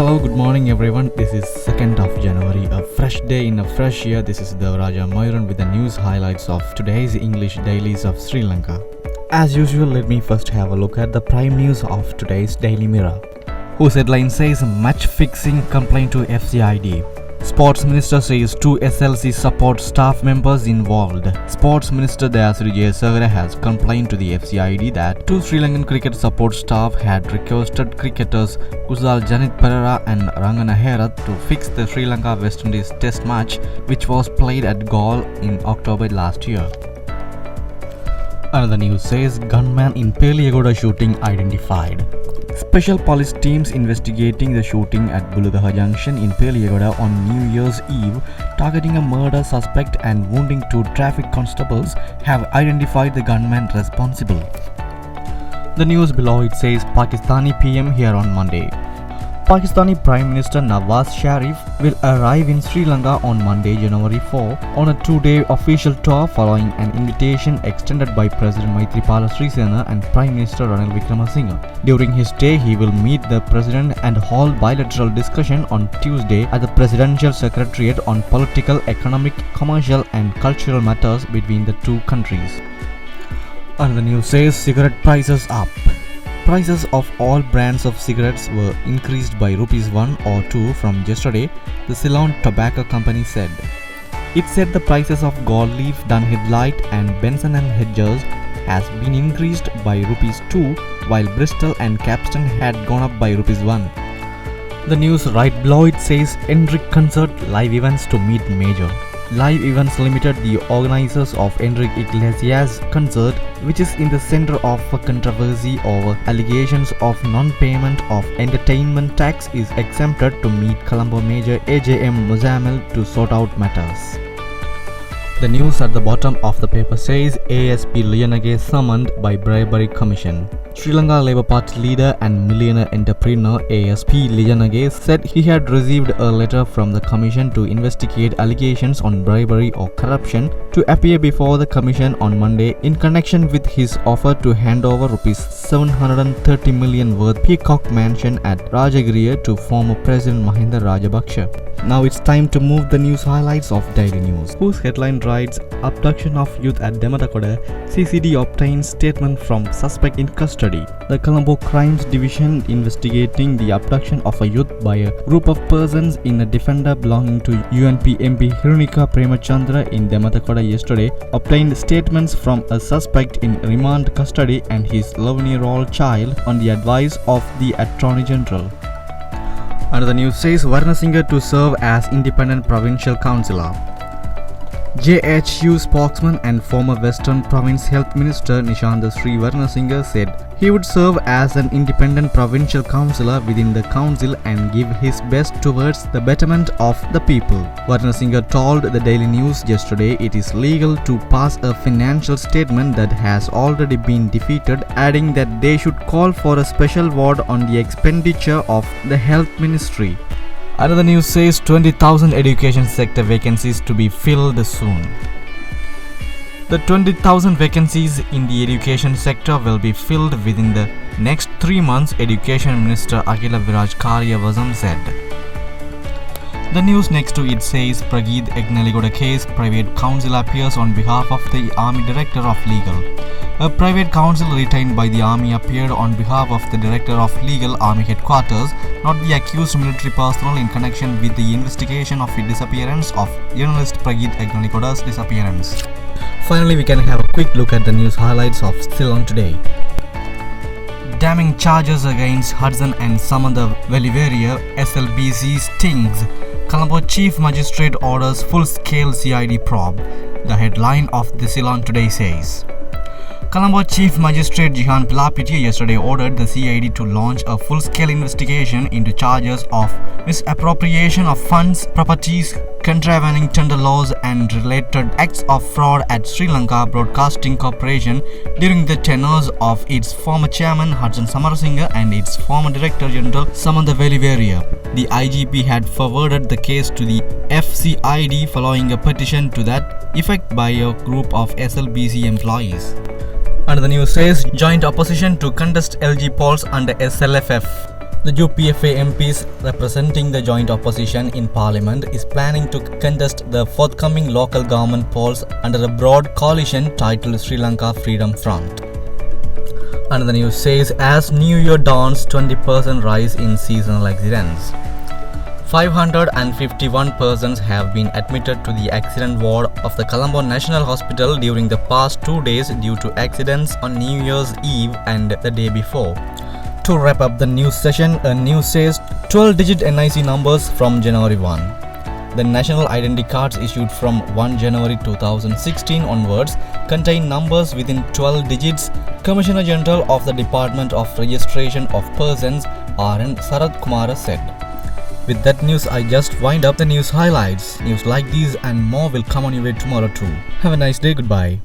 Hello, good morning everyone. This is 2nd of January, a fresh day in a fresh year. This is Devaraja Moiran with the news highlights of today's English dailies of Sri Lanka. As usual, let me first have a look at the prime news of today's Daily Mirror, whose headline says match fixing complaint to FCID. Sports Minister says 2 SLC support staff members involved. Sports Minister Dayasri Jayasagara has complained to the FCID that 2 Sri Lankan cricket support staff had requested cricketers Kusal Janit Perera and Rangana Herath to fix the Sri Lanka West Indies test match, which was played at Galle in October last year. Another news says gunman in Peliyagoda shooting identified. Special police teams investigating the shooting at Bulagaha Junction in Peliyagoda on New Year's Eve, targeting a murder suspect and wounding 2 traffic constables, have identified the gunman responsible. The news below it says Pakistani PM here on Monday. Pakistani Prime Minister Nawaz Sharif will arrive in Sri Lanka on Monday, January 4, on a 2-day official tour following an invitation extended by President Maithripala Sirisena and Prime Minister Ranil Wickremesinghe. During his stay, he will meet the President and hold bilateral discussion on Tuesday at the Presidential Secretariat on political, economic, commercial and cultural matters between the 2 countries. Another news says cigarette prices up. Prices of all brands of cigarettes were increased by ₹1 or 2 from yesterday, the Ceylon Tobacco Company said. It said the prices of Gold Leaf, Dunhill Light and Benson & Hedges has been increased by ₹2, while Bristol and Capstan had gone up by ₹1. The news right below it says Enric Concert live events to meet major. Live Events Limited, the organizers of Enrique Iglesias' concert, which is in the center of a controversy over allegations of non-payment of entertainment tax, is exempted to meet Colombo Major AJM Muzamil to sort out matters. The news at the bottom of the paper says ASP Liyanage summoned by bribery commission. Sri Lanka Labour Party leader and millionaire entrepreneur ASP Liyanage said he had received a letter from the commission to investigate allegations on bribery or corruption to appear before the commission on Monday in connection with his offer to hand over ₹730 million worth Peacock Mansion at Rajagiriya to former President Mahinda Rajapaksa. Now it's time to move the news highlights of Daily News, whose headline reads Abduction of youth at Dematakota, CCD obtains statement from suspect in custody. The Colombo Crimes Division investigating the abduction of a youth by a group of persons in a defender belonging to UNP MP Hirunika Premachandra in Dematakota yesterday obtained statements from a suspect in remand custody and his 11-year-old child on the advice of the Attorney General. Another news says Varnasinghe to serve as independent provincial councillor. JHU spokesman and former Western Province Health Minister Nishantha Sri Varnasinghe said he would serve as an independent provincial councillor within the council and give his best towards the betterment of the people. Varnasinghe told the Daily News yesterday it is legal to pass a financial statement that has already been defeated, adding that they should call for a special vote on the expenditure of the health ministry. Another news says 20,000 education sector vacancies to be filled soon. The 20,000 vacancies in the education sector will be filled within the next 3 months, Education Minister Akila Viraj Karyavazam said. The news next to it says Prageet Egnaligoda case, private counsel appears on behalf of the Army Director of Legal. A private counsel retained by the Army appeared on behalf of the Director of Legal, Army Headquarters, not the accused military personnel, in connection with the investigation of the disappearance of journalist Prageet Egnaligoda's disappearance. Finally, we can have a quick look at the news highlights of Ceylon today. Damning charges against Hudson and Samantha Veliveria, SLBC stings. Colombo Chief Magistrate orders full-scale CID probe. The headline of the Ceylon today says Colombo Chief Magistrate Jihan Pilapitiya yesterday ordered the CID to launch a full-scale investigation into charges of misappropriation of funds, properties, contravening tender laws and related acts of fraud at Sri Lanka Broadcasting Corporation during the tenures of its former chairman Hudson Samarasinghe and its former Director General Samantha Veliveria. The IGP had forwarded the case to the FCID following a petition to that effect by a group of SLBC employees. And the news says joint opposition to contest LG polls under SLFF. The UPFA MPs representing the joint opposition in parliament is planning to contest the forthcoming local government polls under a broad coalition titled Sri Lanka Freedom Front. And the news says, as New Year dawns, 20% rise in seasonal accidents. 551 persons have been admitted to the accident ward of the Colombo National Hospital during the past 2 days due to accidents on New Year's Eve and the day before. To wrap up the news session, a news says 12-digit NIC numbers from January 1. The national identity cards issued from 1 January 2016 onwards contain numbers within 12 digits, Commissioner General of the Department of Registration of Persons R.N. Sarath Kumara said. With that news, I just wind up the news highlights. News like these and more will come on your way tomorrow too. Have a nice day. Goodbye.